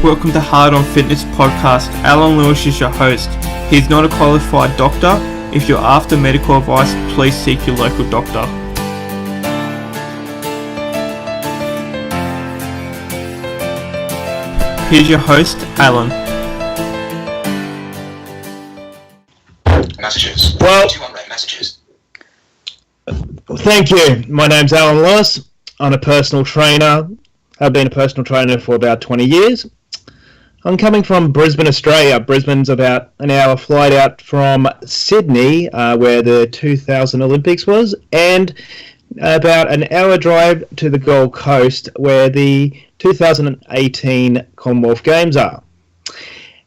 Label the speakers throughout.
Speaker 1: Welcome to Hard on Fitness podcast. Alan Lewis is your host. He's not a qualified doctor. If you're after medical advice, please seek your local doctor. Here's your host, Alan.
Speaker 2: Messages.
Speaker 3: Well,
Speaker 2: 2 unread messages.
Speaker 3: thank you. My name's Alan Lewis. I'm a personal trainer. I've been a personal trainer for about 20 years. I'm coming from Brisbane, Australia. Brisbane's about an hour flight out from Sydney, where the 2000 Olympics was, and about an hour drive to the Gold Coast, where the 2018 Commonwealth Games are.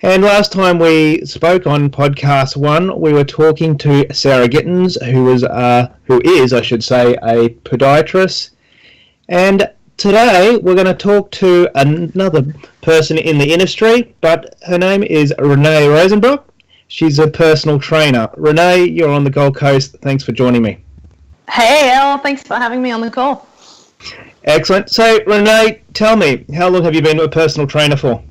Speaker 3: And last time we spoke on podcast 1, we were talking to Sarah Gittins, who is, a podiatrist. And today we're going to talk to another person in the industry, but her name is Renee Rosenbrock. She's a personal trainer. Renee, you're on the Gold Coast. Thanks for joining me.
Speaker 4: Hey, Al. Thanks for having me on the call.
Speaker 3: Excellent. So, Renee, tell me, how long have you been a personal trainer for?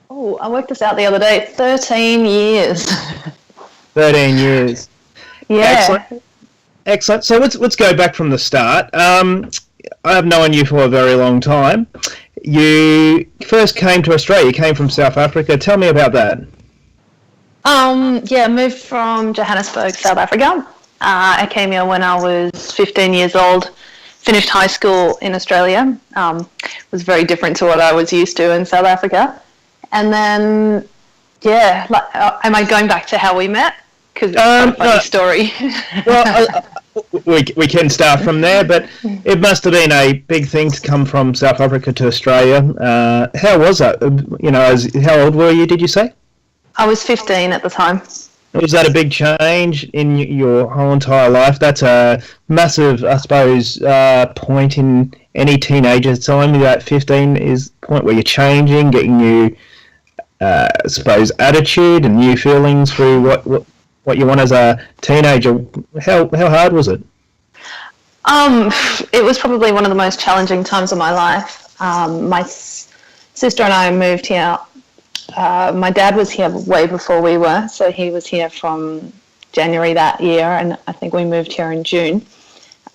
Speaker 4: Oh, I worked this out the other day. 13 years.
Speaker 3: 13 years.
Speaker 4: Yeah.
Speaker 3: Excellent. So let's go back from the start. I've known you for a very long time. You first came to Australia. You came from South Africa. Tell me about that.
Speaker 4: I moved from Johannesburg, South Africa. I came here when I was 15 years old. Finished high school in Australia. It was very different to what I was used to in South Africa. And then, am I going back to how we met? Because it's a funny story.
Speaker 3: Well, we can start from there, but it must have been a big thing to come from South Africa to Australia. How was that? How old were you, did you say?
Speaker 4: I was 15 at the time.
Speaker 3: Was that a big change in your whole entire life? That's a massive, I suppose, point in any teenager's time. That 15 is the point where you're changing, getting new, attitude and new feelings through what you want as a teenager. How hard was it?
Speaker 4: It was probably one of the most challenging times of my life. My sister and I moved here. My dad was here way before we were, so he was here from January that year, and I think we moved here in June.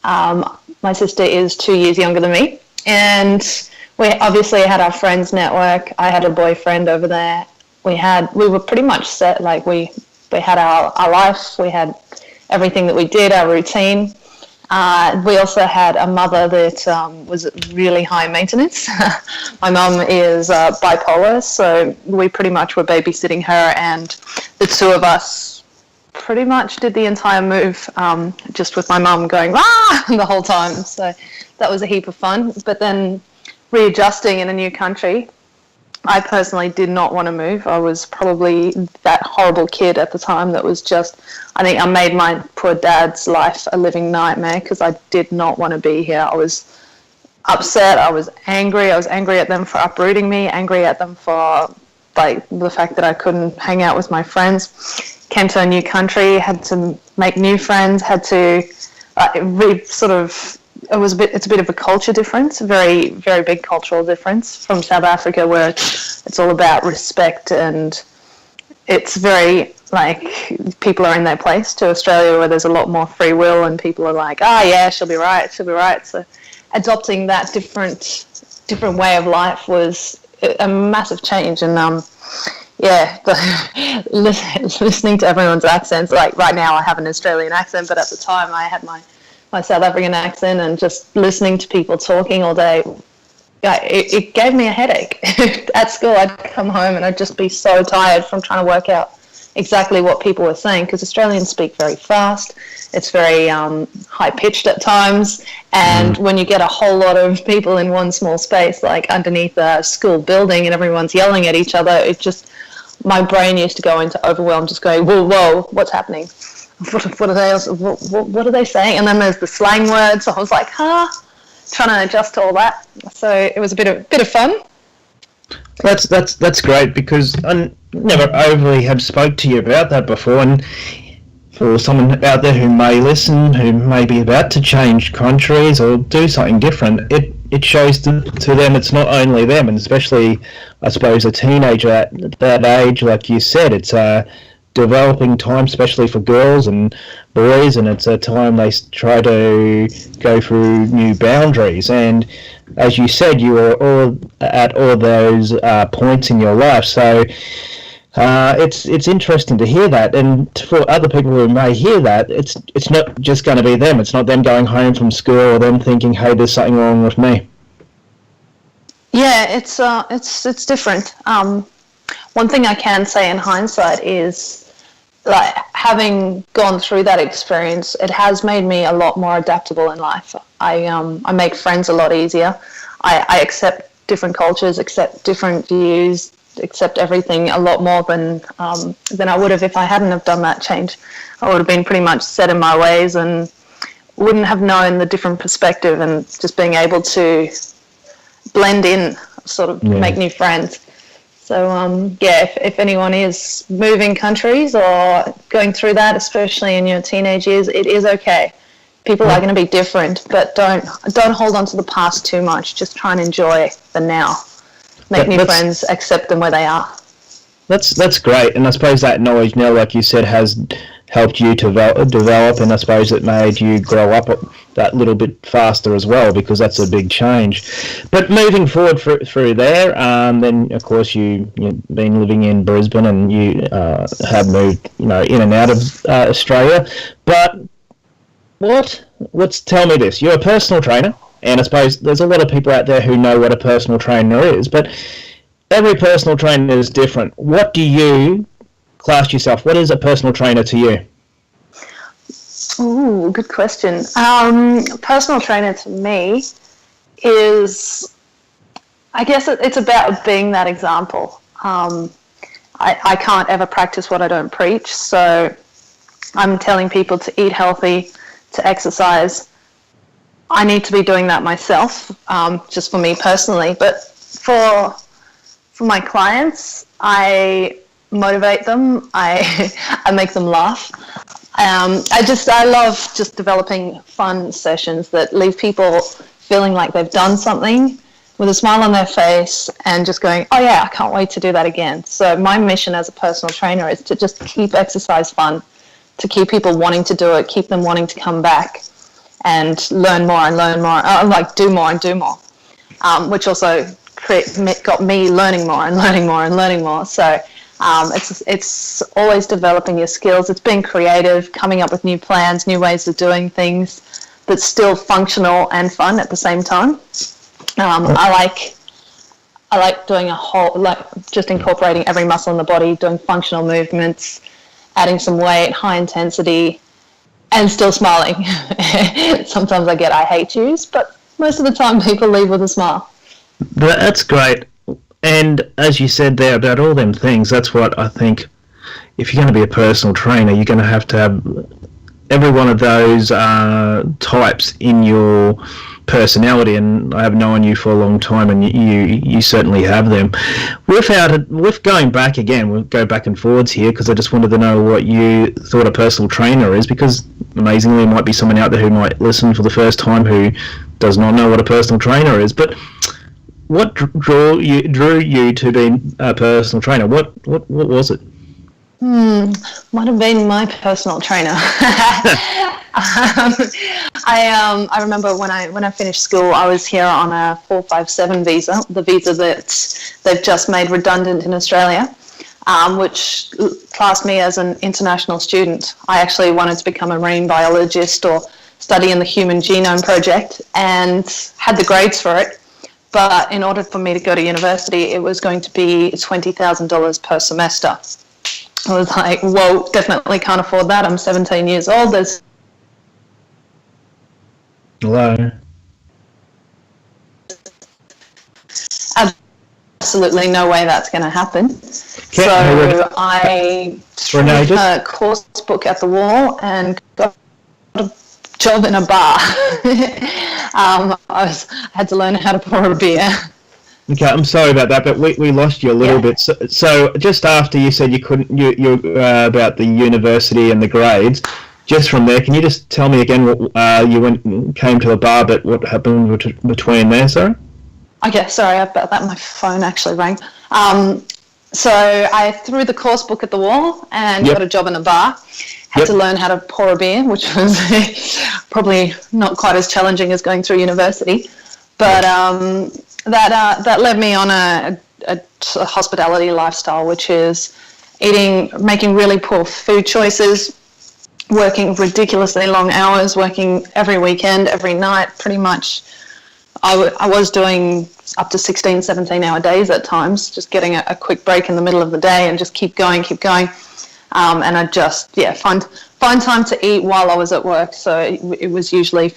Speaker 4: My sister is 2 years younger than me, and we obviously had our friends network. I had a boyfriend over there. We were pretty much set. Like we had our life. We had everything that we did, our routine. We also had a mother that was really high maintenance. My mum is bipolar, so we pretty much were babysitting her, and the two of us pretty much did the entire move, just with my mum going, the whole time. So that was a heap of fun. But then readjusting in a new country, I personally did not want to move. I was probably that horrible kid at the time that was just, I think I made my poor dad's life a living nightmare because I did not want to be here. I was upset. I was angry. I was angry at them for uprooting me, angry at them for the fact that I couldn't hang out with my friends. Came to a new country, had to make new friends, had to it's a bit of a culture difference, a very, very big cultural difference from South Africa, where it's all about respect and it's very people are in their place, to Australia where there's a lot more free will and people are like, she'll be right. So adopting that different way of life was a massive change. And listening to everyone's accents, like right now I have an Australian accent, but at the time I had my South African accent, and just listening to people talking all day, it gave me a headache. At school, I'd come home and I'd just be so tired from trying to work out exactly what people were saying, because Australians speak very fast. It's very high-pitched at times, and when you get a whole lot of people in one small space, like underneath a school building, and everyone's yelling at each other, my brain used to go into overwhelm, just going, whoa, what's happening? What are they saying? And then there's the slang words. So I was like, trying to adjust to all that. So it was a bit of fun.
Speaker 3: That's great, because I never overly have spoke to you about that before, and for someone out there who may listen, who may be about to change countries or do something different, it shows to them it's not only them, and especially, I suppose, a teenager at that age, like you said, it's a developing time, especially for girls and boys, and it's a time they try to go through new boundaries. And as you said, you were all at all those points in your life, so it's interesting to hear that. And for other people who may hear that, it's not just going to be them. It's not them going home from school or them thinking, "Hey, there's something wrong with me."
Speaker 4: Yeah, it's different. One thing I can say in hindsight is, like, having gone through that experience, it has made me a lot more adaptable in life. I make friends a lot easier. I accept different cultures, accept different views, accept everything a lot more than I would have if I hadn't have done that change. I would have been pretty much set in my ways and wouldn't have known the different perspective, and just being able to blend in, sort of make new friends. So if anyone is moving countries or going through that, especially in your teenage years, it is okay. People are going to be different, but don't hold on to the past too much. Just try and enjoy the now. Make new friends, accept them where they are.
Speaker 3: That's great, and I suppose that knowledge now, like you said, has helped you to develop, and I suppose it made you grow up that little bit faster as well, because that's a big change. But moving forward through there, then of course you've been living in Brisbane, and you have moved, in and out of Australia. But tell me this: you're a personal trainer. And I suppose there's a lot of people out there who know what a personal trainer is, but every personal trainer is different. What do you class yourself? What is a personal trainer to you?
Speaker 4: Ooh, good question. Personal trainer to me is, I guess it's about being that example. I can't ever practice what I don't preach, so I'm telling people to eat healthy, to exercise. I need to be doing that myself, just for me personally. But for my clients, I motivate them. I make them laugh. I love just developing fun sessions that leave people feeling like they've done something with a smile on their face and just going, "Oh yeah, I can't wait to do that again." So my mission as a personal trainer is to just keep exercise fun, to keep people wanting to do it, keep them wanting to come back and learn more and learn more, do more and do more, which also got me learning more and learning more and learning more. So it's always developing your skills. It's being creative, coming up with new plans, new ways of doing things that's still functional and fun at the same time. I like doing just incorporating every muscle in the body, doing functional movements, adding some weight, high intensity, and still smiling. Sometimes I get "I hate yous," but most of the time people leave with a smile.
Speaker 3: That's great. And as you said there about all them things, that's what I think, if you're going to be a personal trainer, you're going to have every one of those types in your personality. And I have known you for a long time, and you certainly have them. With going back again, we'll go back and forwards here, because I just wanted to know what you thought a personal trainer is, because amazingly there might be someone out there who might listen for the first time who does not know what a personal trainer is. But what drew you to being a personal trainer? What was it?
Speaker 4: Might have been my personal trainer. I remember when I finished school, I was here on a 457 visa, the visa that they've just made redundant in Australia, which classed me as an international student. I actually wanted to become a marine biologist or study in the Human Genome Project, and had the grades for it. But in order for me to go to university, it was going to be $20,000 per semester. I was like, whoa, definitely can't afford that. I'm 17 years old. There's
Speaker 3: Hello.
Speaker 4: Absolutely no way that's going to happen. So I threw a course book at the wall and got a job in a bar. I had to learn how to pour a beer.
Speaker 3: Okay, I'm sorry about that, but we lost you a little bit. So just after you said you couldn't, you about the university and the grades, just from there, can you just tell me again what came to the bar, but what happened between there, sorry?
Speaker 4: Okay, sorry about that. My phone actually rang. So I threw the course book at the wall and got a job in a bar. Had to learn how to pour a beer, which was probably not quite as challenging as going through university. But that led me on a hospitality lifestyle, which is making really poor food choices, working ridiculously long hours, working every weekend, every night, pretty much. I was doing up to 16, 17-hour days at times, just getting a quick break in the middle of the day and just keep going. And I just, find time to eat while I was at work. So it was usually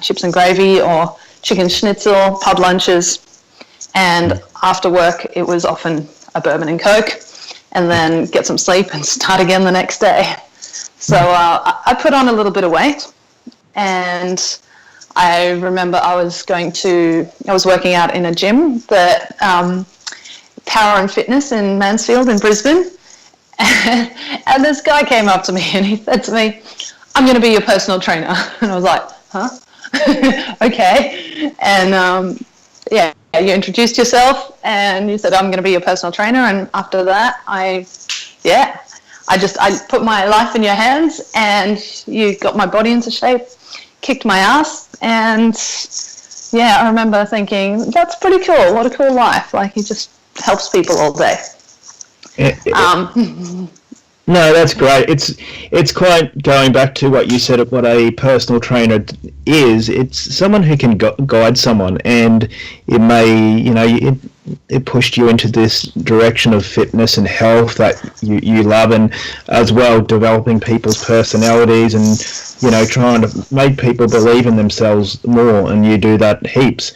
Speaker 4: chips and gravy or chicken schnitzel, pub lunches. And after work, it was often a bourbon and Coke, and then get some sleep and start again the next day. So I put on a little bit of weight, and I remember I was working out in a gym, Power and Fitness in Mansfield in Brisbane. And this guy came up to me and he said to me, "I'm going to be your personal trainer." And I was like, huh? Okay. And you introduced yourself and you said, "I'm going to be your personal trainer." And after that, I put my life in your hands and you got my body into shape, kicked my ass. And I remember thinking, that's pretty cool. What a cool life. Like, he just helps people all day.
Speaker 3: No, that's great. It's quite going back to what you said of what a personal trainer is. It's someone who can guide someone, and it may, it pushed you into this direction of fitness and health that you love, and as well developing people's personalities and, trying to make people believe in themselves more, and you do that heaps.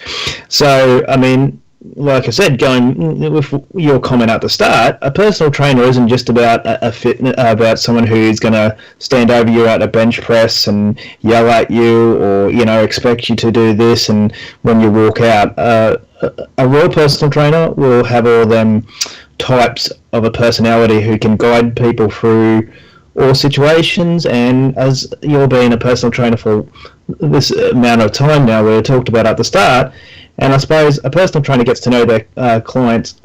Speaker 3: So, I mean, like I said, going with your comment at the start, a personal trainer isn't just about about someone who's going to stand over you at a bench press and yell at you, or expect you to do this, and when you walk out, a real personal trainer will have all them types of a personality who can guide people through all situations. And as you're being a personal trainer for this amount of time now, we talked about at the start. And I suppose a personal trainer gets to know their clients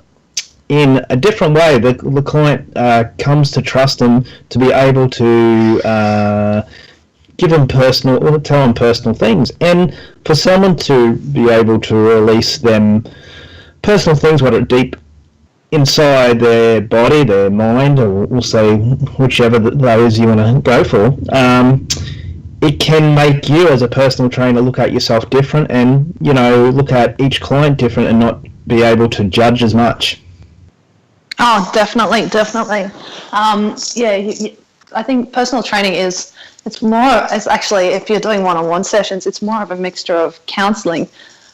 Speaker 3: in a different way. The client comes to trust them to be able to give them tell them personal things. And for someone to be able to release them personal things, what are deep inside their body, their mind, or we'll say whichever those you want to go for, it can make you as a personal trainer look at yourself different, and look at each client different, and not be able to judge as much.
Speaker 4: Oh, definitely. I think personal training it's actually, if you're doing one-on-one sessions, it's more of a mixture of counselling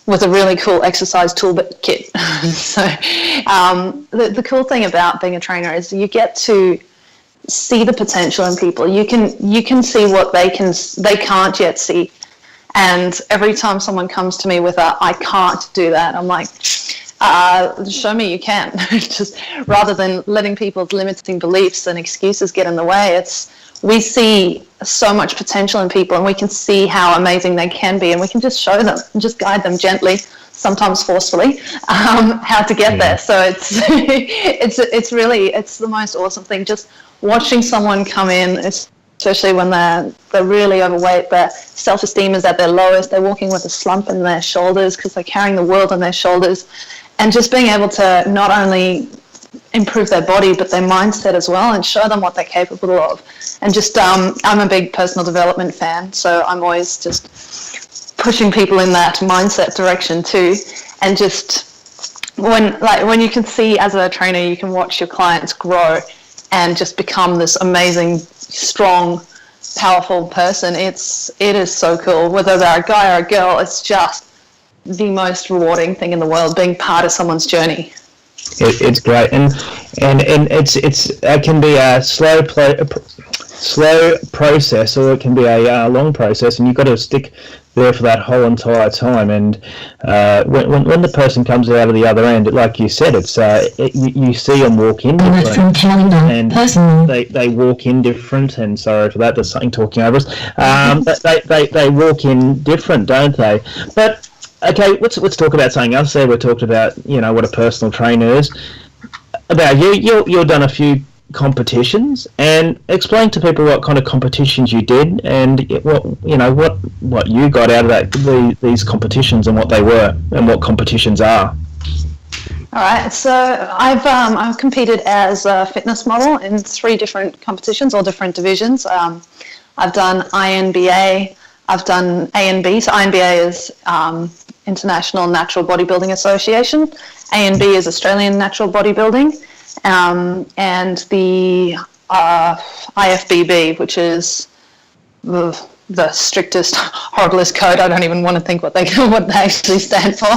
Speaker 4: with a really cool exercise toolkit. So the cool thing about being a trainer is you get to see the potential in people. You can see what they can't yet see. And every time someone comes to me with "I can't do that," I'm like, show me you can. Just rather than letting people's limiting beliefs and excuses get in the way, we see so much potential in people, and we can see how amazing they can be, and we can just show them and just guide them gently, sometimes forcefully, how to get there. So it's the most awesome thing, just watching someone come in, especially when they're really overweight, their self-esteem is at their lowest, they're walking with a slump in their shoulders because they're carrying the world on their shoulders, and just being able to not only improve their body but their mindset as well, and show them what they're capable of. And just I'm a big personal development fan, so I'm always just pushing people in that mindset direction too. And just when you can see, as a trainer, you can watch your clients grow and just become this amazing, strong, powerful person. It is so cool. Whether they're a guy or a girl, it's just the most rewarding thing in the world, being part of someone's journey.
Speaker 3: It's great, and it can be a slow process, or it can be a long process, and you've got to stick there for that whole entire time. And when the person comes out of the other end, like you said, it's you see them walk in different, and they walk in different. And sorry for that, there's something talking over us. They walk in different, don't they? But okay, let's talk about something else. There, we talked about what a personal trainer is. About you've done a few competitions, and explain to people what kind of competitions you did and what you got out of these competitions and what they were and what competitions are.
Speaker 4: All right, so I've competed as a fitness model in 3 different competitions, all different divisions. I've done INBA, I've done ANB. So INBA is International Natural Bodybuilding Association. ANB is Australian Natural Bodybuilding. And the IFBB, which is the strictest, horriblest code. I don't even want to think what they actually stand for.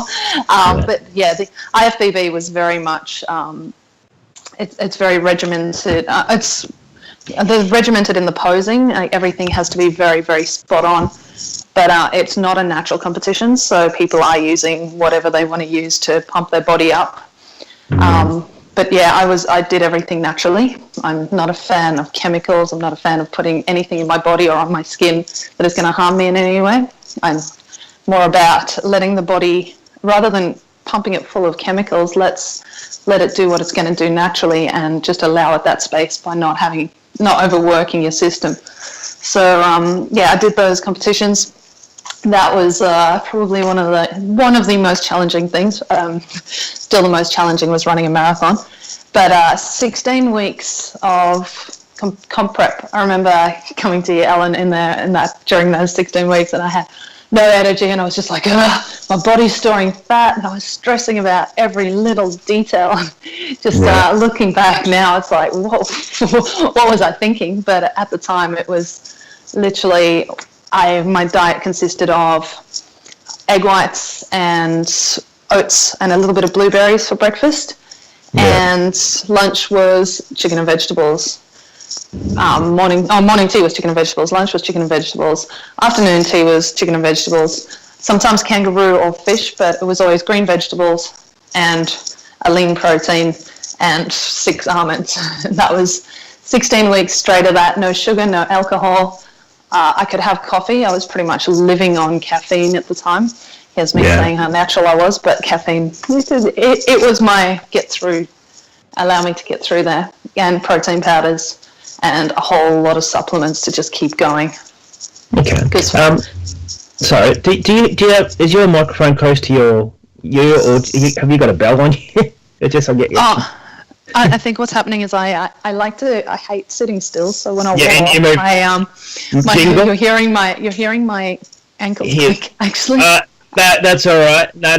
Speaker 4: But yeah, the IFBB was very much, it's very regimented. They're regimented in the posing. Everything has to be very, very spot on. But it's not a natural competition, so people are using whatever they want to use to pump their body up. But yeah, I did everything naturally. I'm not a fan of chemicals. I'm not a fan of putting anything in my body or on my skin that is going to harm me in any way. I'm more about letting the body, rather than pumping it full of chemicals, let's let it do what it's going to do naturally and just allow it that space by not overworking your system. So yeah, I did those competitions. That was probably one of the most challenging things. Still, the most challenging was running a marathon. But 16 weeks of comp prep. I remember coming to you, Alan, during those 16 weeks, and I had no energy, and I was just like, my body's storing fat, and I was stressing about every little detail. Just looking back now, it's like, whoa, what was I thinking? But at the time, it was literally. My diet consisted of egg whites and oats and a little bit of blueberries for breakfast. And lunch was chicken and vegetables. Morning tea was chicken and vegetables. Lunch was chicken and vegetables. Afternoon tea was chicken and vegetables. Sometimes kangaroo or fish, but it was always green vegetables and a lean protein and 6 almonds. That was 16 weeks straight of that. No sugar, no alcohol. I could have coffee. I was pretty much living on caffeine at the time. Here's me saying how natural I was, but caffeine, it was my allow me to get through there. And protein powders and a whole lot of supplements to just keep going.
Speaker 3: Okay. Sorry, is your microphone close to or have you got a bell on you?
Speaker 4: I think what's happening is I hate sitting still. So when I walk, you're hearing my ankle click, actually.
Speaker 3: That's all right. No.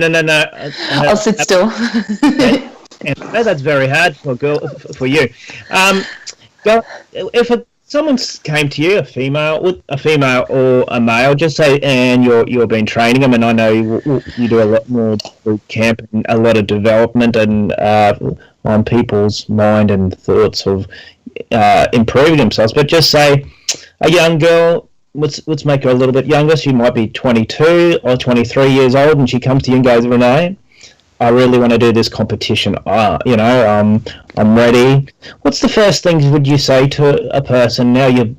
Speaker 4: I'll sit still.
Speaker 3: That's very hard for you. If someone came to you, a female or a male, just say, and you've been training them, and I know you do a lot more boot camp and a lot of development and on people's mind and thoughts of improving themselves. But just say a young girl, let's make her a little bit younger. She might be 22 or 23 years old, and she comes to you and goes, Renee, I really want to do this competition. I'm ready. What's the first thing would you say to a person? Now you've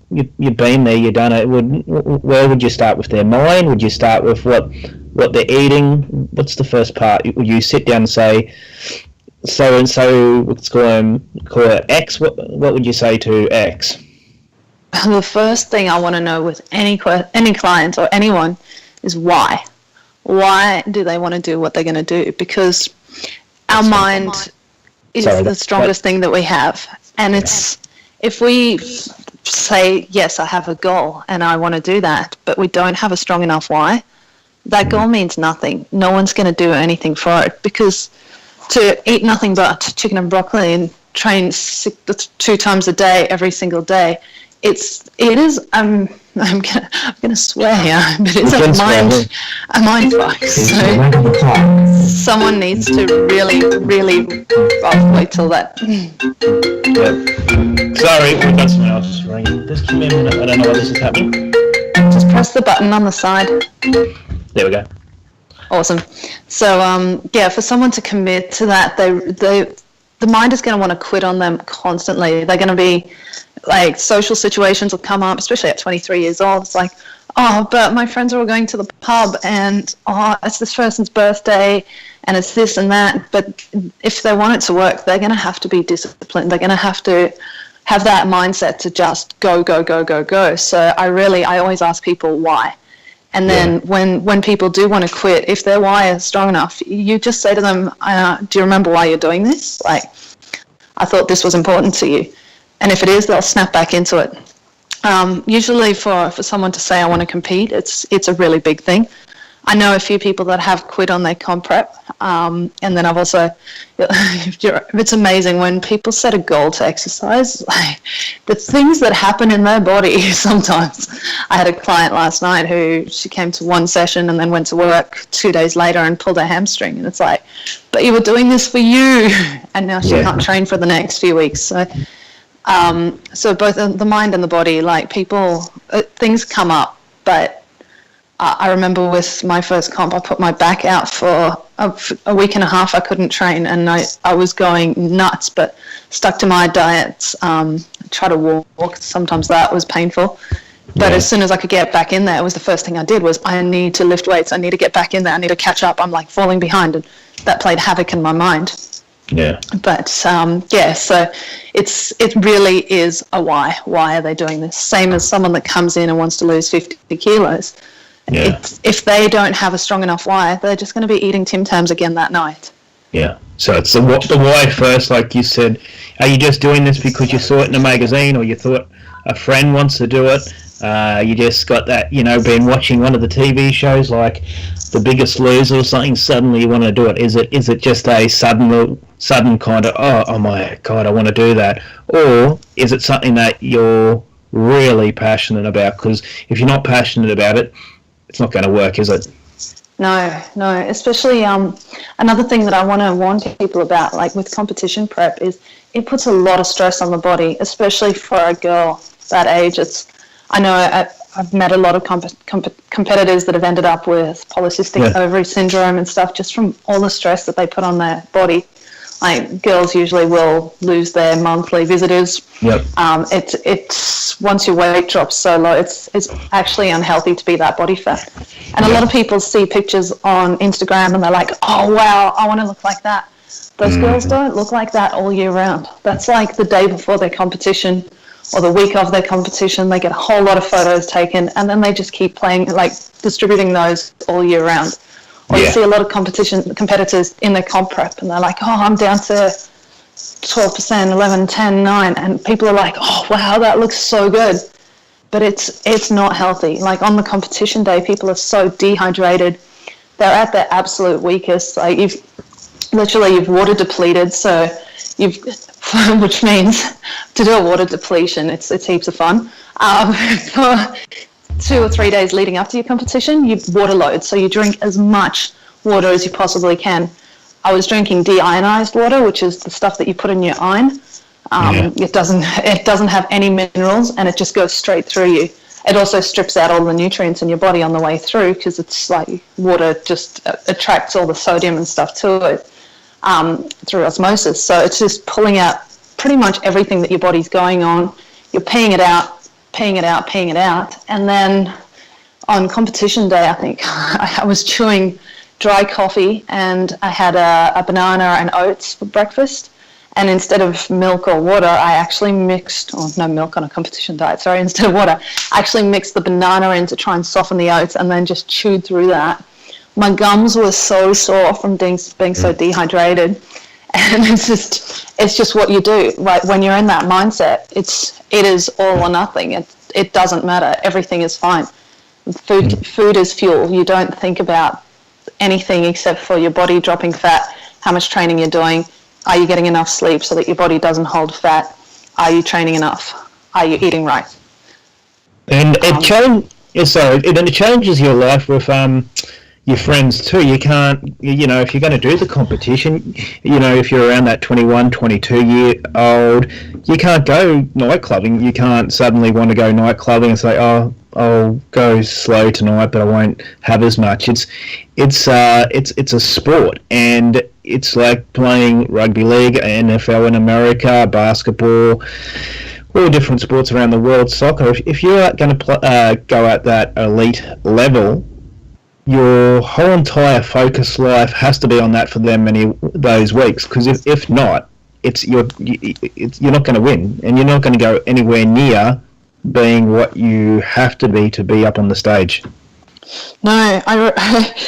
Speaker 3: been there, you've done it. Where would you start with their mind? Would you start with what they're eating? What's the first part? Would you sit down and say, so and so, let's call it X? What would you say to X?
Speaker 4: The first thing I want to know with any client or anyone is why. Why do they want to do what they're going to do? Because our mind is the strongest thing that we have. And it's, if we say, yes, I have a goal and I want to do that, but we don't have a strong enough why, that goal means nothing. No one's going to do anything for it, because to eat nothing but chicken and broccoli and train 2 times a day, every single day, it is I'm gonna swear here, but it's a mind fuck. So someone needs to really wait till that.
Speaker 3: Sorry, we've got someone else ringing. Just give me a minute. I don't know why this is happening.
Speaker 4: Just press the button on the side.
Speaker 3: There we go.
Speaker 4: Awesome. So yeah, for someone to commit to that, the mind is going to want to quit on them constantly. They're going to be like, social situations will come up, especially at 23 years old. It's like, oh, but my friends are all going to the pub, and oh, it's this person's birthday, and it's this and that. But if they want it to work, they're going to have to be disciplined. They're going to have that mindset to just go, go, go, go, go. So I always ask people why. And then when people do want to quit, if their why is strong enough, you just say to them, do you remember why you're doing this? Like, I thought this was important to you. And if it is, they'll snap back into it. Usually for someone to say, I want to compete, it's a really big thing. I know a few people that have quit on their comp prep. And then I've also, it's amazing when people set a goal to exercise, like the things that happen in their body sometimes. I had a client last night who, she came to one session and then went to work 2 days later and pulled her hamstring. And it's like, but you were doing this for you. And now she can't train for the next few weeks. So both the mind and the body, like people, things come up, but I remember with my first comp, I put my back out for a week and a half. I couldn't train, and I was going nuts, but stuck to my diets, try to walk. Sometimes that was painful. But as soon as I could get back in there, it was the first thing I did was, I need to lift weights. I need to get back in there. I need to catch up. I'm like falling behind, and that played havoc in my mind.
Speaker 3: Yeah.
Speaker 4: But so it really is a why. Why are they doing this? Same as someone that comes in and wants to lose 50 kilos.
Speaker 3: Yeah.
Speaker 4: If they don't have a strong enough why, they're just going to be eating Tim Tams again that night.
Speaker 3: Yeah. So it's the why first, like you said. Are you just doing this because you saw it in a magazine, or you thought a friend wants to do it? You just got that, been watching one of the TV shows like The Biggest Loser or something. Suddenly you want to do it. Is it just a sudden kind of, oh my God, I want to do that, or is it something that you're really passionate about? Because if you're not passionate about it, it's not going to work, is it?
Speaker 4: No, especially another thing that I want to warn people about, like with competition prep, is it puts a lot of stress on the body, especially for a girl that age. I know I've met a lot of competitors that have ended up with polycystic ovary syndrome and stuff just from all the stress that they put on their body. Like, girls usually will lose their monthly visitors.
Speaker 3: Yep.
Speaker 4: It's once your weight drops so low, it's actually unhealthy to be that body fat. And a lot of people see pictures on Instagram and they're like, oh wow, I want to look like that. Those girls don't look like that all year round. That's like the day before their competition or the week of their competition. They get a whole lot of photos taken, and then they just keep playing, like distributing those all year round. Or you see a lot of competitors in their comp prep, and they're like, oh, I'm down to 12%, 11, 10, 9. And people are like, oh, wow, that looks so good. But it's not healthy. Like on the competition day, people are so dehydrated. They're at their absolute weakest. Like you've water depleted. So which means to do a water depletion, it's heaps of fun. For 2 or 3 days leading up to your competition, you water load. So you drink as much water as you possibly can. I was drinking deionized water, which is the stuff that you put in your iron. It doesn't have any minerals, and it just goes straight through you. It also strips out all the nutrients in your body on the way through, because it's like water just attracts all the sodium and stuff to it through osmosis. So it's just pulling out pretty much everything that your body's going on. You're peeing it out. And then on competition day, I think I was chewing dry coffee, and I had a banana and oats for breakfast. And instead of milk or water, I actually mixed, no milk on a competition diet, sorry, instead of water, I actually mixed the banana in to try and soften the oats, and then just chewed through that. My gums were so sore from being so dehydrated. And it's just what you do. Like when you're in that mindset, it is all or nothing. It doesn't matter. Everything is fine. Food is fuel. You don't think about anything except for your body dropping fat, how much training you're doing. Are you getting enough sleep so that your body doesn't hold fat? Are you training enough? Are you eating right? And
Speaker 3: it changes your life with your friends too. You can't, if you're going to do the competition, if you're around that 21, 22-year-old, you can't go night clubbing. You can't suddenly want to go night clubbing and say, oh, I'll go slow tonight, but I won't have as much. It's a sport, and it's like playing rugby league, NFL in America, basketball, all different sports around the world. Soccer. If you're going to go at that elite level, your whole entire focus life has to be on that for those weeks. Because if not, you're not going to win, and you're not going to go anywhere near being what you have to be up on the stage.
Speaker 4: No,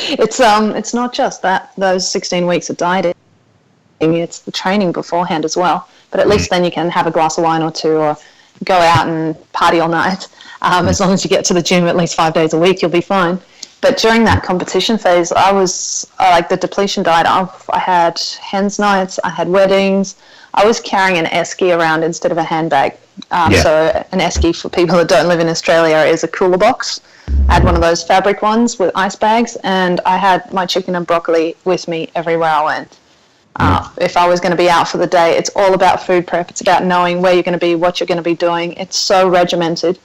Speaker 4: it's not just those 16 weeks of dieting. It's the training beforehand as well. But at least then you can have a glass of wine or two, or go out and party all night. As long as you get to the gym at least 5 days a week, you'll be fine. But during that competition phase, I was like the depletion diet. I had hens nights, I had weddings. I was carrying an esky around instead of a handbag. So an esky, for people that don't live in Australia, is a cooler box. I had one of those fabric ones with ice bags, and I had my chicken and broccoli with me everywhere I went. If I was going to be out for the day, it's all about food prep. It's about knowing where you're going to be, what you're going to be doing. It's so regimented.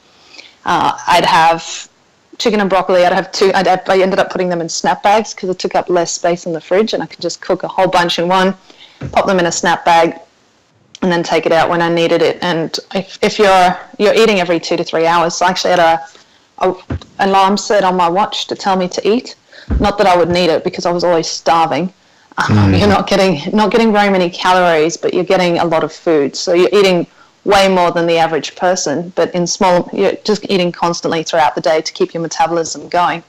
Speaker 4: I'd have chicken and broccoli. I ended up putting them in snap bags because it took up less space in the fridge, and I could just cook a whole bunch in one, pop them in a snap bag, and then take it out when I needed it. And if you're eating every 2 to 3 hours, so I actually had an alarm set on my watch to tell me to eat. Not that I would need it, because I was always starving. You're not getting very many calories, but you're getting a lot of food. So you're eating way more than the average person, but you're just eating constantly throughout the day to keep your metabolism going.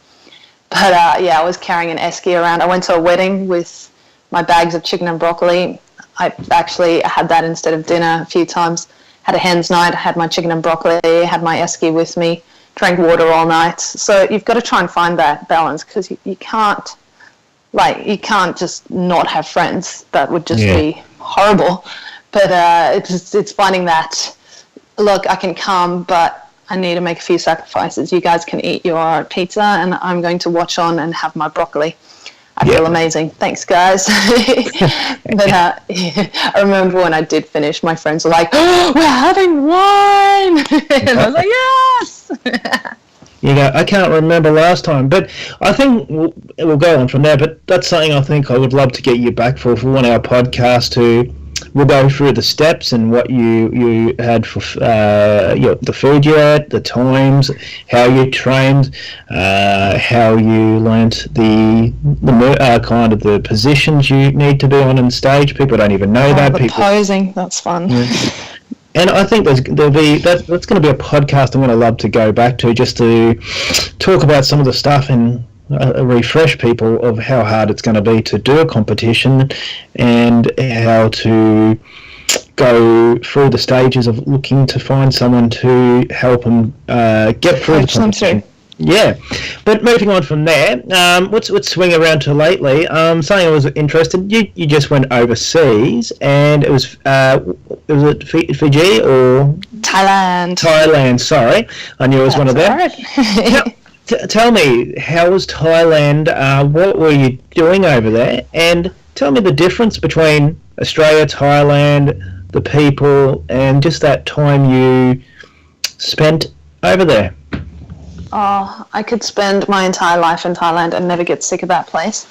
Speaker 4: But I was carrying an esky around. I went to a wedding with my bags of chicken and broccoli. I actually had that instead of dinner a few times. Had a hen's night, had my chicken and broccoli, had my esky with me, drank water all night. So you've got to try and find that balance, because you can't just not have friends. That would just be horrible. But it's finding that, look, I can come, but I need to make a few sacrifices. You guys can eat your pizza, and I'm going to watch on and have my broccoli. I feel amazing. Thanks, guys. But I remember when I did finish, my friends were like, "Oh, we're having wine!" And I was like, "Yes!"
Speaker 3: I can't remember last time, but I think we'll go on from there. But that's something I think I would love to get you back for one of our podcasts to. We'll go through the steps and what you had for the food you ate, the times, how you trained, how you learnt the kind of the positions you need to be on stage. People don't even know that.
Speaker 4: The posing, that's fun.
Speaker 3: Yeah. And I think that's going to be a podcast I'm going to love to go back to, just to talk about some of the stuff and refresh people of how hard it's going to be to do a competition, and how to go through the stages of looking to find someone to help them get through the competition. Yeah, but moving on from there, let's swing around to lately. Something I was interested. You just went overseas, and it was it Fiji or
Speaker 4: Thailand?
Speaker 3: Thailand. Sorry, I knew it was one of them.
Speaker 4: Right.
Speaker 3: Tell me, how was Thailand? What were you doing over there? And tell me the difference between Australia, Thailand, the people, and just that time you spent over there.
Speaker 4: Oh, I could spend my entire life in Thailand and never get sick of that place.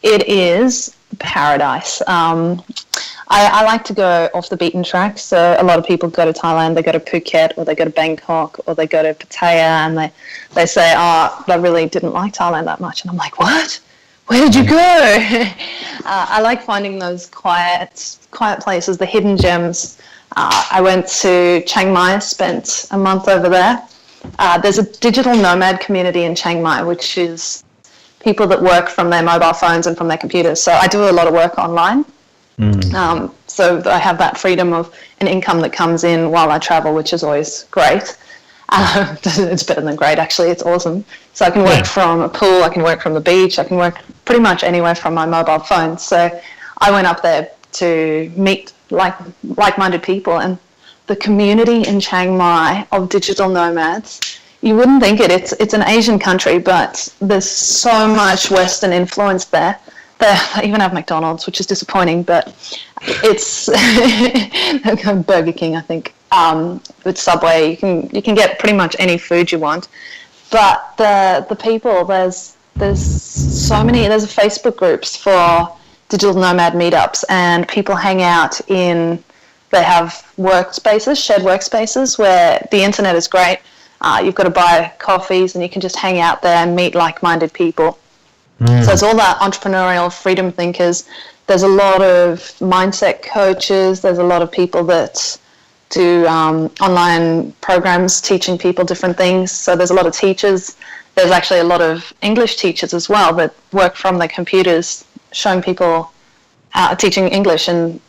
Speaker 4: It is paradise. I like to go off the beaten track. So a lot of people go to Thailand, they go to Phuket, or they go to Bangkok, or they go to Pattaya, and they say, oh, I really didn't like Thailand that much. And I'm like, what? Where did you go? I like finding those quiet places, the hidden gems. I went to Chiang Mai, spent a month over there. There's a digital nomad community in Chiang Mai, which is people that work from their mobile phones and from their computers. So I do a lot of work online. So I have that freedom of an income that comes in while I travel, which is always great. It's better than great, actually. It's awesome. So I can work from a pool, I can work from the beach, I can work pretty much anywhere from my mobile phone. So I went up there to meet like-minded people, and the community in Chiang Mai of digital nomads, you wouldn't think it. It's an Asian country, but there's so much Western influence there. They even have McDonald's, which is disappointing, but it's Burger King, I think. With Subway, you can get pretty much any food you want. but the people, there's so many. There's Facebook groups for digital nomad meetups, and people hang out in. They have workspaces, shared workspaces, where the internet is great. You've got to buy coffees, and you can just hang out there and meet like-minded people. So it's all that entrepreneurial freedom thinkers. There's a lot of mindset coaches. There's a lot of people that do online programs teaching people different things. So there's a lot of teachers. There's actually a lot of English teachers as well that work from their computers, showing people, teaching English in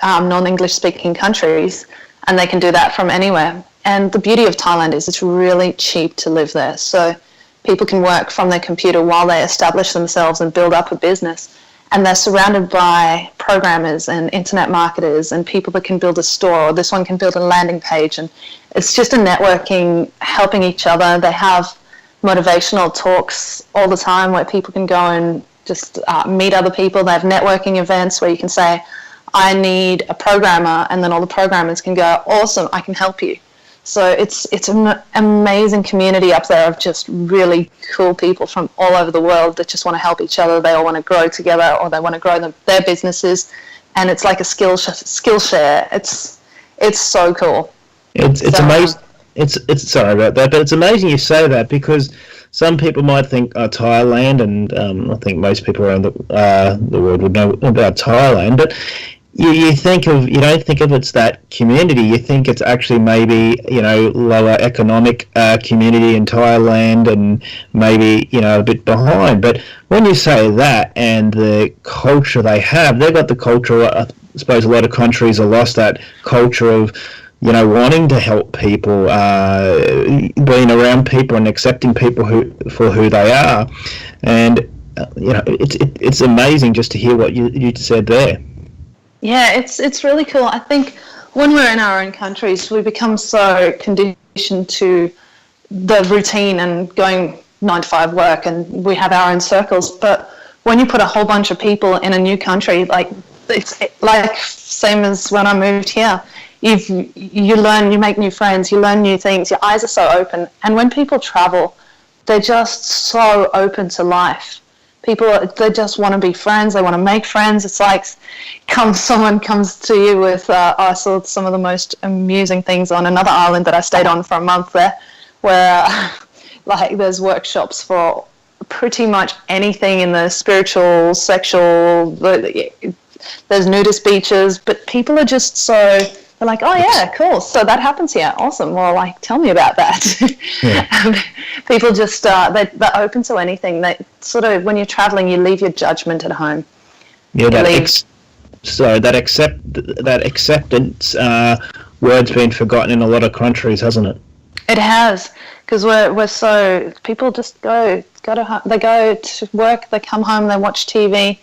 Speaker 4: non-English speaking countries, and they can do that from anywhere. And the beauty of Thailand is it's really cheap to live there. So people can work from their computer while they establish themselves and build up a business. And they're surrounded by programmers and internet marketers and people that can build a store, or this one can build a landing page. And it's just a networking, helping each other. They have motivational talks all the time where people can go and just meet other people. They have networking events where you can say, I need a programmer, and then all the programmers can go, awesome, I can help you. So it's an amazing community up there of just really cool people from all over the world that just want to help each other. They all want to grow together, or they want to grow their businesses, and it's like a skill share. It's so cool.
Speaker 3: It's amazing. It's sorry about that, but it's amazing you say that, because some people might think Thailand, and I think most people around the world would know about Thailand, but you don't think of it's that community. You think it's actually maybe lower economic community in Thailand, and maybe a bit behind. But when you say that, and the culture they have, they've got the culture. I suppose a lot of countries have lost that culture of wanting to help people, being around people and accepting people for who they are, and it's amazing just to hear what you said there.
Speaker 4: Yeah, it's really cool. I think when we're in our own countries, we become so conditioned to the routine and going 9 to 5 work, and we have our own circles. But when you put a whole bunch of people in a new country, it's like same as when I moved here. You learn, you make new friends, you learn new things. Your eyes are so open, and when people travel, they're just so open to life. People, they just want to be friends. They want to make friends. It's like someone comes to you with, I saw some of the most amusing things on another island that I stayed on for a month there, where there's workshops for pretty much anything in the spiritual, sexual, there's nudist beaches, but people are just so, they're like, oh yeah, cool. So that happens here. Awesome. Well, tell me about that. Yeah. People just, they're open to anything. They sort of, when you're traveling, you leave your judgment at home.
Speaker 3: Yeah, that acceptance word's been forgotten in a lot of countries, hasn't it?
Speaker 4: It has, because we're so, people just they go to work, they come home, they watch TV,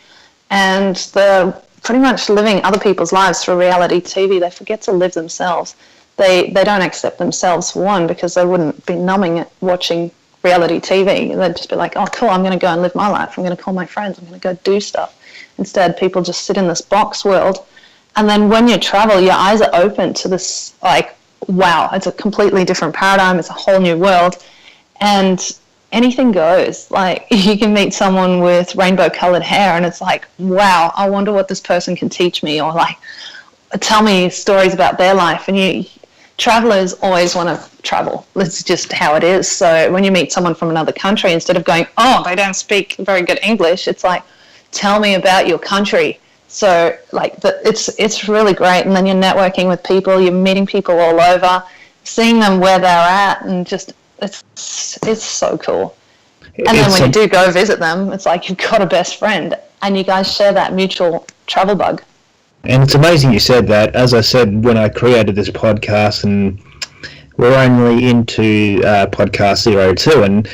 Speaker 4: and they're pretty much living other people's lives through reality TV. They forget to live themselves. They don't accept themselves, for one, because they wouldn't be numbing it watching reality TV. They'd just be like, oh, cool, I'm going to go and live my life. I'm going to call my friends. I'm going to go do stuff. Instead, people just sit in this box world. And then when you travel, your eyes are open to this, wow, it's a completely different paradigm. It's a whole new world. And anything goes. You can meet someone with rainbow-colored hair, and it's like, wow, I wonder what this person can teach me, or tell me stories about their life. And travelers always want to travel. That's just how it is. So when you meet someone from another country, instead of going, oh, they don't speak very good English, it's like, tell me about your country. So it's really great. And then you're networking with people, you're meeting people all over, seeing them where they're at, and just it's so cool. And then when you do go visit them, it's like you've got a best friend, and you guys share that mutual travel bug.
Speaker 3: And it's amazing you said that. As I said when I created this podcast, and we're only into podcast 02, and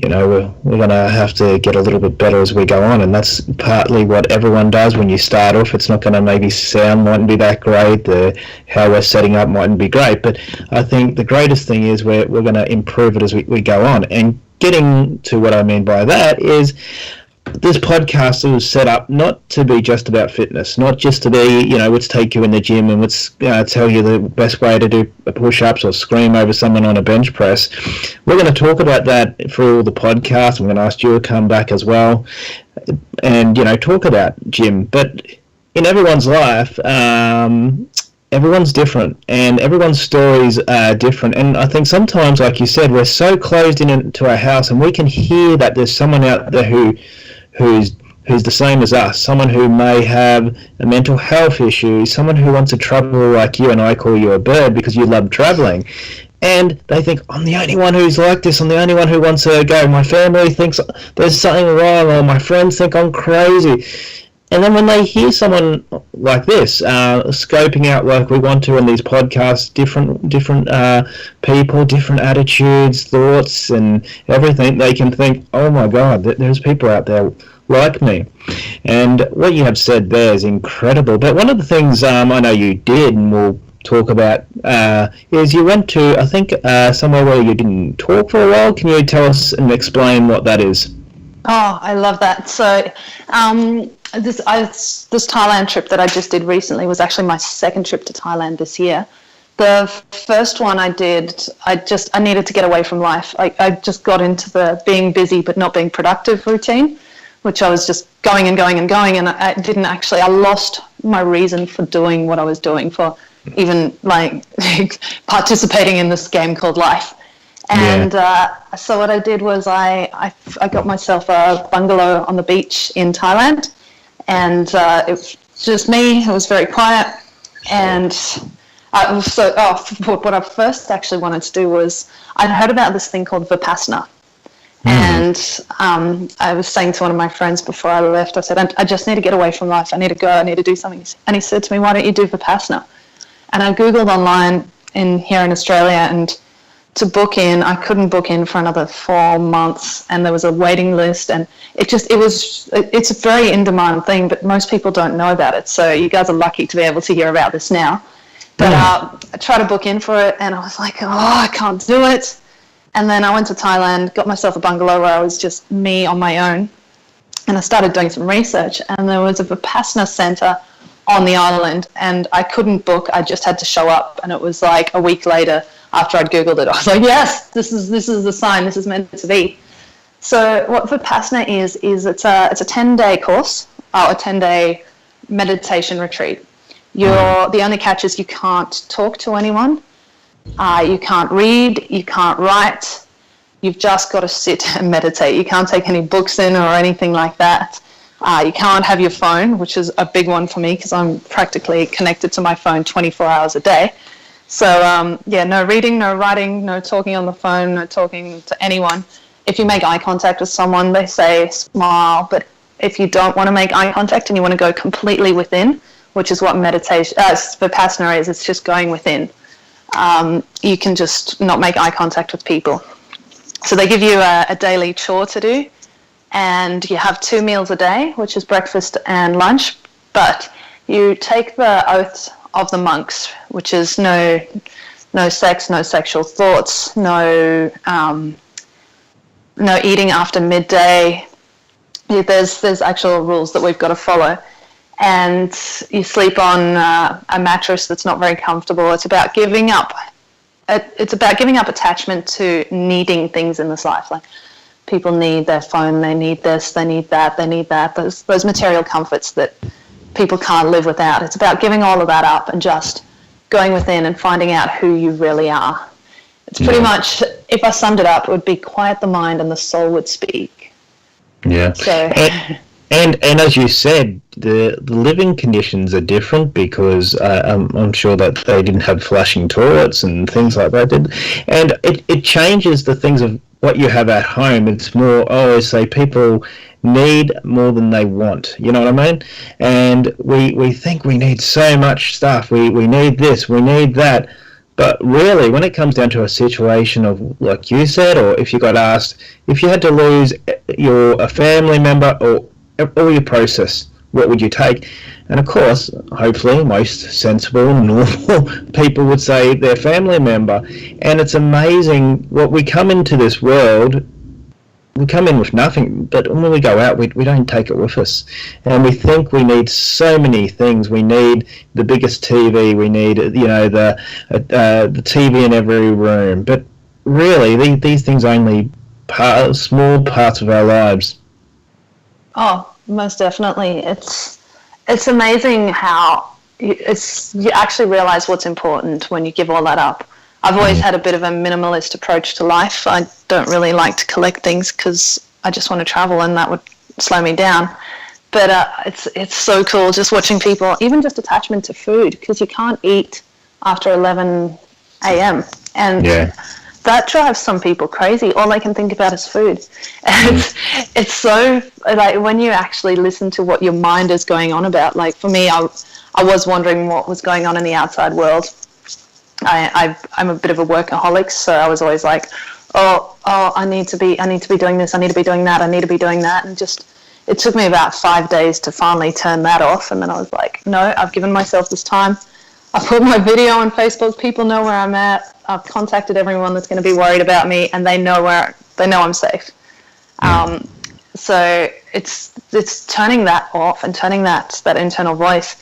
Speaker 3: we're going to have to get a little bit better as we go on, and that's partly what everyone does when you start off. It's not going to maybe mightn't be that great, how we're setting up mightn't be great, but I think the greatest thing is we're going to improve it as we go on. And getting to what I mean by that is, this podcast was set up not to be just about fitness, not just to be, let's take you in the gym and let's tell you the best way to do push-ups or scream over someone on a bench press. We're going to talk about that through the podcast. I'm going to ask you to come back as well and, talk about gym. But in everyone's life, everyone's different and everyone's stories are different. And I think sometimes, like you said, we're so closed into our house and we can hear that there's someone out there who's the same as us, someone who may have a mental health issue, someone who wants to travel like you, and I call you a bird because you love traveling. And they think, I'm the only one who's like this, I'm the only one who wants to go. My family thinks there's something wrong, or my friends think I'm crazy. And then when they hear someone like this, scoping out like we want to in these podcasts, different people, different attitudes, thoughts, and everything, they can think, oh my God, there's people out there like me. And what you have said there is incredible. But one of the things I know you did, and we'll talk about, is you went to, I think, somewhere where you didn't talk for a while. Can you tell us and explain what that is?
Speaker 4: Oh, I love that. So this Thailand trip that I just did recently was actually my second trip to Thailand this year. The first one I did, I needed to get away from life. I just got into the being busy but not being productive routine, which I was just going and going and going, and I lost my reason for doing what I was doing, for even like participating in this game called life. And so what I did was I got myself a bungalow on the beach in Thailand, and it was just me. It was very quiet, and what I first actually wanted to do was, I'd heard about this thing called Vipassana. And I was saying to one of my friends before I left, I said, I just need to get away from life. I need to go. I need to do something. And he said to me, why don't you do Vipassana? And I Googled online here in Australia, and to book in, I couldn't book in for another 4 months, and there was a waiting list, and it's a very in-demand thing, but most people don't know about it. So you guys are lucky to be able to hear about this now. But I tried to book in for it, and I was like, I can't do it. And then I went to Thailand, got myself a bungalow where I was just me on my own, and I started doing some research, and there was a Vipassana center on the island, and I couldn't book. I just had to show up, and it was like a week later after I'd Googled it. I was like, yes, this is the sign. This is meant to be. So what Vipassana is it's a 10-day course, or a 10-day meditation retreat. The only catch is you can't talk to anyone. You can't read, you can't write, you've just got to sit and meditate. You can't take any books in or anything like that. You can't have your phone, which is a big one for me because I'm practically connected to my phone 24 hours a day. So, no reading, no writing, no talking on the phone, no talking to anyone. If you make eye contact with someone, they say smile, but if you don't want to make eye contact and you want to go completely within, which is what meditation, Vipassana is, it's just going within. You can just not make eye contact with people. So they give you a daily chore to do, and you have 2 meals a day, which is breakfast and lunch, but you take the oath of the monks, which is no sex, no sexual thoughts, no eating after midday. There's actual rules that we've got to follow. And you sleep on a mattress that's not very comfortable. It's about giving up. It's about giving up attachment to needing things in this life. Like, people need their phone, they need this, they need that, they need that. Those material comforts that people can't live without. It's about giving all of that up and just going within and finding out who you really are. It's pretty much, if I summed it up, it would be quiet the mind and the soul would speak.
Speaker 3: Yeah.
Speaker 4: So.
Speaker 3: And as you said, the living conditions are different because I'm sure that they didn't have flashing toilets and things like that. And it changes the things of what you have at home. It's more, say people need more than they want. You know what I mean? And we think we need so much stuff. We need this, we need that. But really, when it comes down to a situation of, like you said, or if you got asked, if you had to lose a family member or your process, what would you take? And of course, hopefully, most sensible, normal people would say their family member. And it's amazing what we come into this world we come in with nothing, but when we go out, we don't take it with us. And we think we need so many things. We need the biggest TV. We need, the TV in every room. But really, these things only small parts of our lives.
Speaker 4: Oh, most definitely. It's amazing how you actually realize what's important when you give all that up. I've always had a bit of a minimalist approach to life. I don't really like to collect things because I just want to travel, and that would slow me down. But it's so cool just watching people, even just attachment to food, because you can't eat after 11 a.m. And that drives some people crazy. All they can think about is food. And it's so, like, when you actually listen to what your mind is going on about, like for me, I was wondering what was going on in the outside world. I'm a bit of a workaholic, so I was always like, I need to be doing this, I need to be doing that, I need to be doing that, and just it took me about 5 days to finally turn that off. And then I was like, no, I've given myself this time. I put my video on Facebook. People know where I'm at. I've contacted everyone that's going to be worried about me, and they know I'm safe. So it's turning that off and turning that internal voice.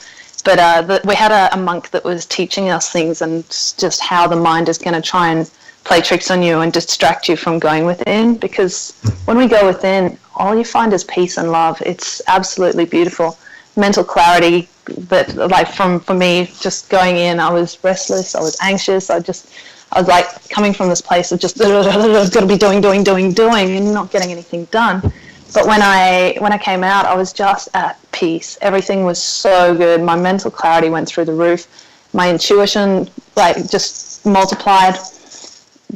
Speaker 4: But we had a monk that was teaching us things, and just how the mind is going to try and play tricks on you and distract you from going within. Because when we go within, all you find is peace and love. It's absolutely beautiful. Mental clarity. But like for me, just going in, I was restless. I was anxious. I was like coming from this place of just got to be doing, and not getting anything done. But when I came out, I was just at peace. Everything was so good. My mental clarity went through the roof. My intuition, just multiplied.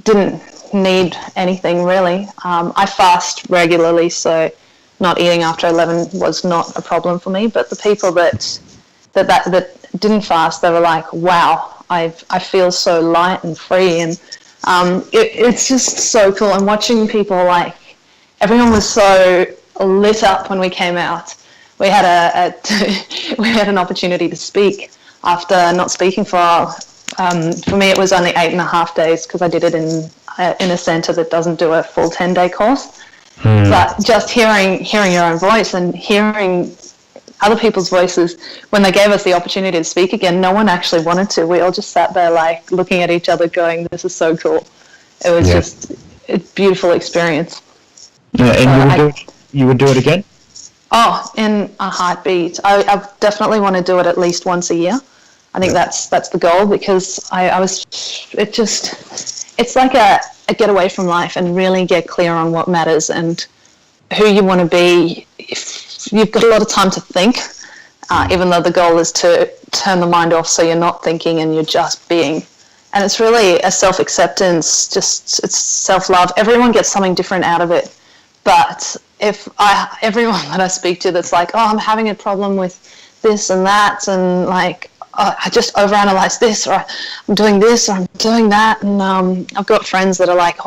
Speaker 4: Didn't need anything really. I fast regularly, so not eating after 11 was not a problem for me. But the people that didn't fast, they were like, wow, I feel so light and free. And it's just so cool. And watching people, everyone was so lit up when we came out. We had we had an opportunity to speak after not speaking for a while. For me, it was only 8.5 days because I did it in a centre that doesn't do a full 10-day course. But just hearing your own voice and hearing other people's voices, when they gave us the opportunity to speak again, no one actually wanted to. We all just sat there looking at each other going, this is so cool. It was just a beautiful experience.
Speaker 3: And you would do it again?
Speaker 4: Oh, in a heartbeat. I definitely want to do it at least once a year. I think that's the goal, because it's like a get away from life and really get clear on what matters and who you want to be. If you've got a lot of time to think, even though the goal is to turn the mind off so you're not thinking and you're just being. And it's really a self-acceptance, it's self-love. Everyone gets something different out of it. But everyone that I speak to that's like, I'm having a problem with this and that, and I just overanalyze this, or I'm doing this, or I'm doing that. And I've got friends that are like,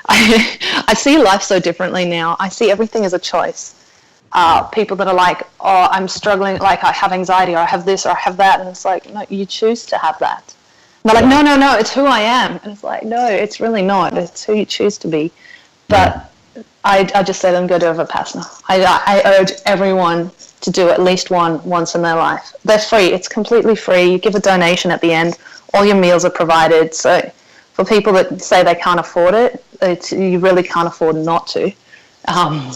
Speaker 4: I see life so differently now. I see everything as a choice. People that are like, I'm struggling, I have anxiety, or I have this, or I have that. And it's like, no, you choose to have that. And they're like, no, it's who I am. And it's like, no, it's really not. It's who you choose to be. But I just say them, go do a Vipassana. I urge everyone to do at least once in their life. They're free. It's completely free. You give a donation at the end. All your meals are provided. So for people that say they can't afford it, you really can't afford not to.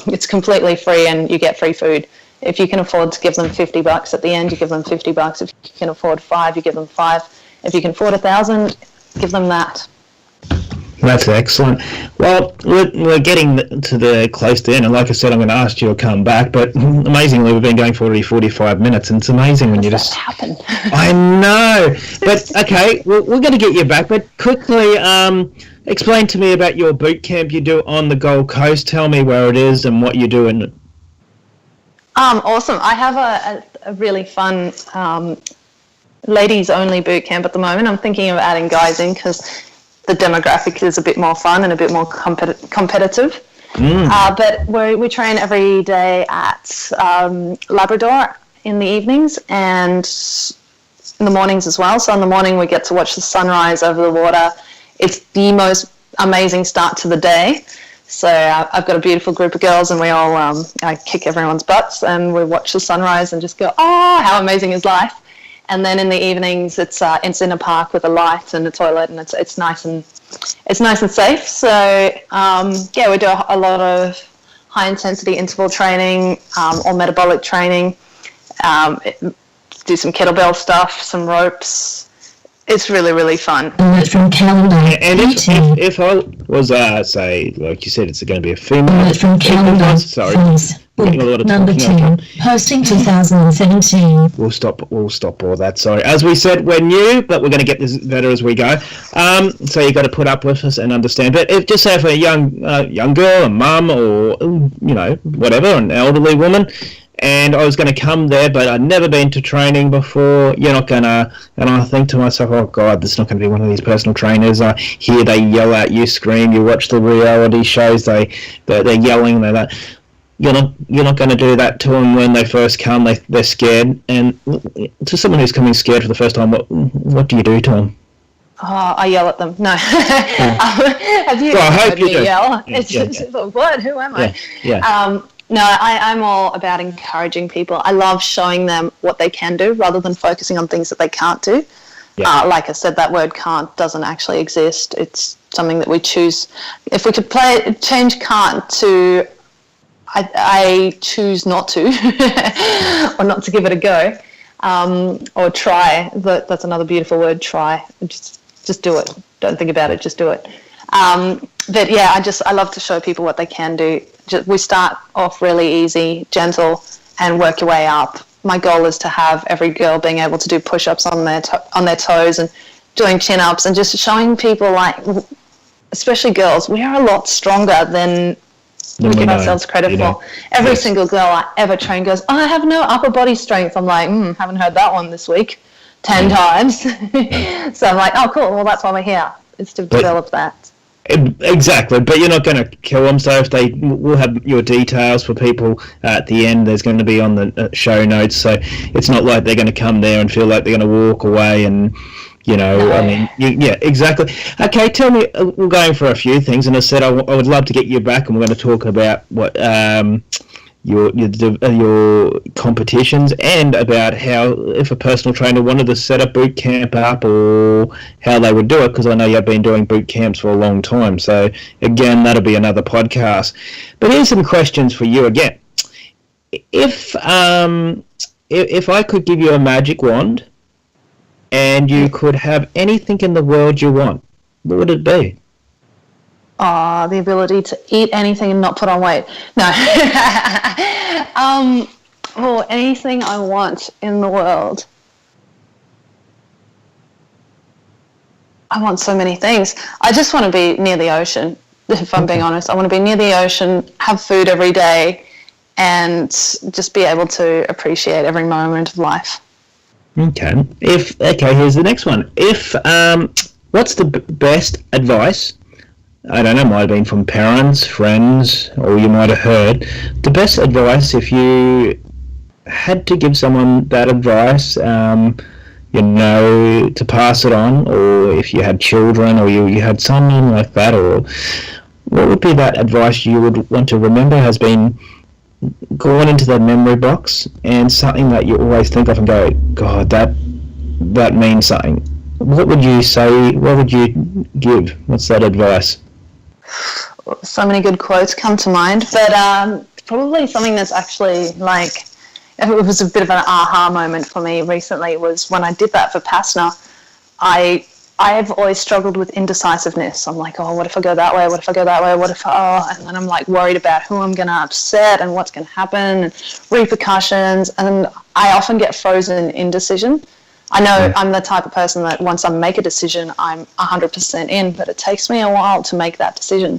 Speaker 4: It's completely free, and you get free food. If you can afford to give them $50 at the end, you give them $50. If you can afford $5, you give them $5. If you can afford $1,000, give them that.
Speaker 3: That's excellent. Well, we're getting to the close to the end, and like I said, I'm going to ask you to come back. But amazingly, we've been going for already 45 minutes, and it's amazing when you just
Speaker 4: happen.
Speaker 3: I know, but okay, we're going to get you back. But quickly, explain to me about your boot camp you do on the Gold Coast. Tell me where it is and what you do in it.
Speaker 4: Awesome. I have a really fun ladies only boot camp at the moment. I'm thinking of adding guys in because the demographic is a bit more fun and a bit more competitive. But we train every day at Labrador in the evenings and in the mornings as well. So in the morning we get to watch the sunrise over the water. It's the most amazing start to the day. So I've got a beautiful group of girls, and we all I kick everyone's butts, and we watch the sunrise and just go, oh, how amazing is life. And then in the evenings, it's in a park with a light and a toilet, and it's nice and safe. So yeah, we do a lot of high intensity interval training or metabolic training. Do some kettlebell stuff, some ropes. It's really, really fun.
Speaker 2: From calendar.
Speaker 3: And if I was, say, like you said, it's going to be a female.
Speaker 2: From calendar.
Speaker 3: Sorry.
Speaker 2: Book
Speaker 3: Getting a lot of
Speaker 2: number
Speaker 3: talking
Speaker 2: 2, posting 2017.
Speaker 3: We'll stop all that. Sorry. As we said, we're new, but we're going to get this better as we go. So you got to put up with us and understand. But if, just say for a young girl, a mum, or whatever, an elderly woman, and I was going to come there, but I'd never been to training before. You're not going to, and I think to myself, oh God, this is not going to be one of these personal trainers. I hear they yell at you, scream. You watch the reality shows, they're yelling, they're like. You're not going to do that to them when they first come. They're scared, and to someone who's coming scared for the first time, what do you do to them?
Speaker 4: Oh, I yell at them. No. Have you heard me yell?
Speaker 3: Yeah,
Speaker 4: It's just, what? Who am I?
Speaker 3: Yeah.
Speaker 4: No, I'm all about encouraging people. I love showing them what they can do rather than focusing on things that they can't do.
Speaker 3: Yeah.
Speaker 4: Like I said, that word can't doesn't actually exist. It's something that we choose. If we could change can't to I choose not to or not to give it a go or try. That's another beautiful word, try. Just do it. Don't think about it, just do it. But yeah, I love to show people what they can do. We start off really easy, gentle, and work your way up. My goal is to have every girl being able to do push-ups on their toes and doing chin-ups, and just showing people, like, especially girls, we are a lot stronger than we give ourselves credit for. Every single girl I ever train goes, oh, I have no upper body strength. I'm like, haven't heard that one this week 10 times. So I'm like, oh, cool. Well, that's why we're here. It's to develop that.
Speaker 3: Exactly, but you're not going to kill them. So if we'll have your details for people at the end. There's going to be on the show notes. So it's not like they're going to come there and feel like they're going to walk away and. No. I mean, yeah, exactly. Okay, tell me, we're going for a few things, and I said I would love to get you back, and we're going to talk about what your competitions, and about how, if a personal trainer wanted to set a boot camp up, or how they would do it, because I know you've been doing boot camps for a long time. So again, that'll be another podcast. But here's some questions for you again. If I could give you a magic wand, and you could have anything in the world you want, what would it be?
Speaker 4: The ability to eat anything and not put on weight. No. Anything I want in the world. I want so many things. I just want to be near the ocean, if I'm being honest. I want to be near the ocean, have food every day, and just be able to appreciate every moment of life.
Speaker 3: Okay. Here's the next one. What's the best advice? I don't know, might have been from parents, friends, or you might have heard. The best advice, if you had to give someone that advice, to pass it on, or if you had children, or you had someone like that, or what would be that advice you would want to remember has been gone into the memory box, and something that you always think of and go, God, that means something. What would you say? What would you give? What's that advice?
Speaker 4: So many good quotes come to mind, but probably something that's actually, like, it was a bit of an aha moment for me recently, was when I did that Vipassana. I've always struggled with indecisiveness. I'm like, oh, what if I go that way? What if I go that way? And then I'm like worried about who I'm going to upset and what's going to happen and repercussions. And I often get frozen in indecision. I know I'm the type of person that once I make a decision, I'm 100% in, but it takes me a while to make that decision.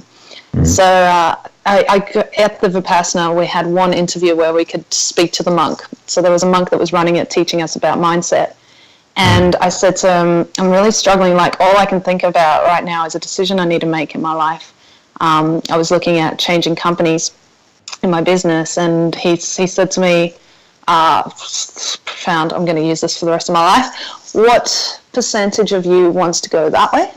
Speaker 4: So at the Vipassana, we had one interview where we could speak to the monk. So there was a monk that was running it, teaching us about mindset. And I said to him, I'm really struggling. Like, all I can think about right now is a decision I need to make in my life. I was looking at changing companies in my business, and he said to me, profound, I'm going to use this for the rest of my life, what percentage of you wants to go that way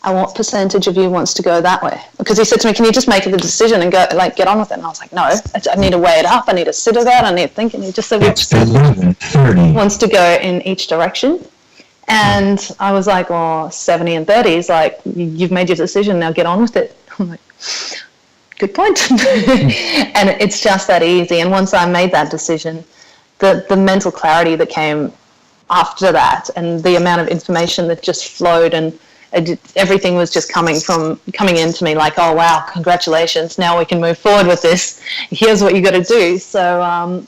Speaker 4: and what percentage of you wants to go that way? Because he said to me, can you just make the decision and go, like, get on with it? And I was like, no, I need to weigh it up. I need to sit with that. I need to think. And he just said,
Speaker 5: It's 11:30.
Speaker 4: wants to go in each direction. And I was like, well, 70 and 30 is like, you've made your decision, now get on with it. I'm like, good point. And it's just that easy. And once I made that decision, the mental clarity that came after that and the amount of information that just flowed, and everything was just coming into me like, oh, wow, congratulations. Now we can move forward with this. Here's what you got to do. So,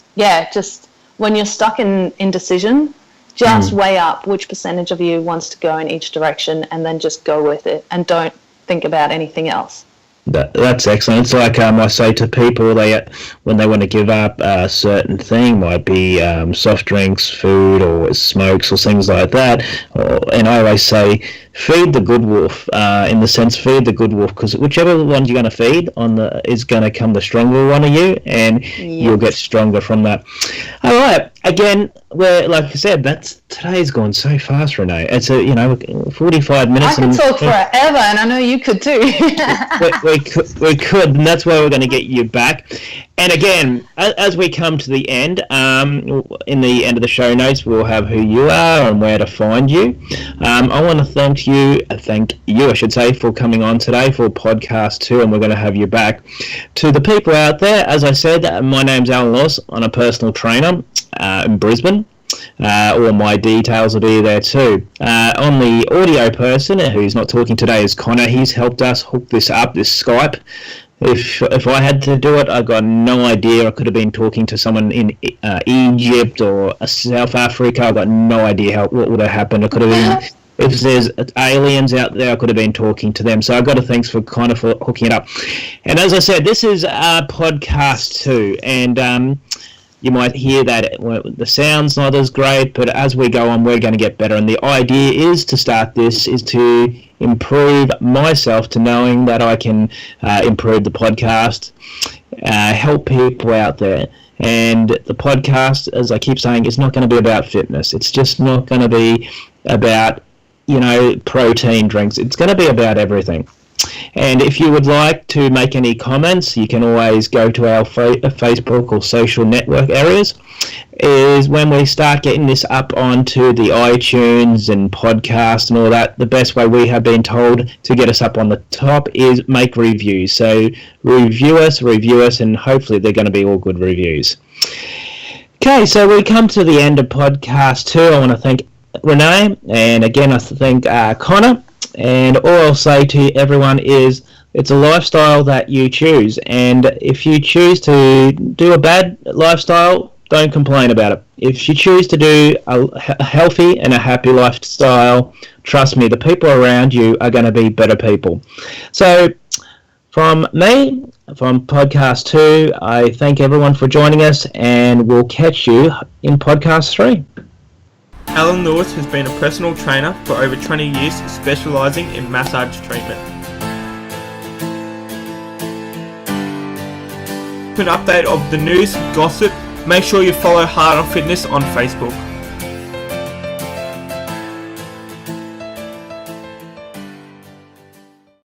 Speaker 4: just when you're stuck in indecision, just weigh up which percentage of you wants to go in each direction, and then just go with it and don't think about anything else.
Speaker 3: That's excellent. It's like I say to people, when they want to give up a certain thing, might be soft drinks, food, or smokes, or things like that. And I always say, feed the good wolf. In the sense, feed the good wolf, because whichever one you're going to feed is going to come the stronger one of you, and you'll get stronger from that. All right. Again, like I said, today's gone so fast, Renee. It's 45 minutes.
Speaker 4: I could talk forever, and I know you could too.
Speaker 3: we could, and that's why we're going to get you back. And again, as we come to the end, in the end of the show notes, we'll have who you are and where to find you. I want to thank you, I should say, for coming on today for podcast 2, and we're going to have you back. To the people out there, as I said, my name's Alan Lewis. I'm a personal trainer in Brisbane. All my details will be there too. On the audio person who's not talking today is Connor. He's helped us hook this up, this Skype. If I had to do it, I've got no idea. I could have been talking to someone in Egypt or South Africa. I've got no idea what would have happened. I could have been, if there's aliens out there, I could have been talking to them. So I've got to thanks for Connor for hooking it up. And as I said, this is podcast 2, and you might hear that the sound's not as great, but as we go on, we're going to get better. And the idea is to start this is to improve myself to knowing that I can improve the podcast, help people out there. And the podcast, as I keep saying, is not going to be about fitness. It's just not going to be about, protein drinks. It's going to be about everything. And if you would like to make any comments, you can always go to our Facebook or social network areas. Is when we start getting this up onto the iTunes and podcast and all that, the best way we have been told to get us up on the top is make reviews. So review us, and hopefully they're going to be all good reviews. Okay, so we come to the end of podcast 2. I want to thank Renee, and again I thank Connor. And all I'll say to everyone is it's a lifestyle that you choose. And if you choose to do a bad lifestyle, don't complain about it. If you choose to do a healthy and a happy lifestyle, trust me, the people around you are going to be better people. So from me, from podcast 2, I thank everyone for joining us, and we'll catch you in podcast 3.
Speaker 1: Alan Lewis has been a personal trainer for over 20 years, specialising in massage treatment. For an update of the news, gossip, make sure you follow Hard on Fitness on Facebook.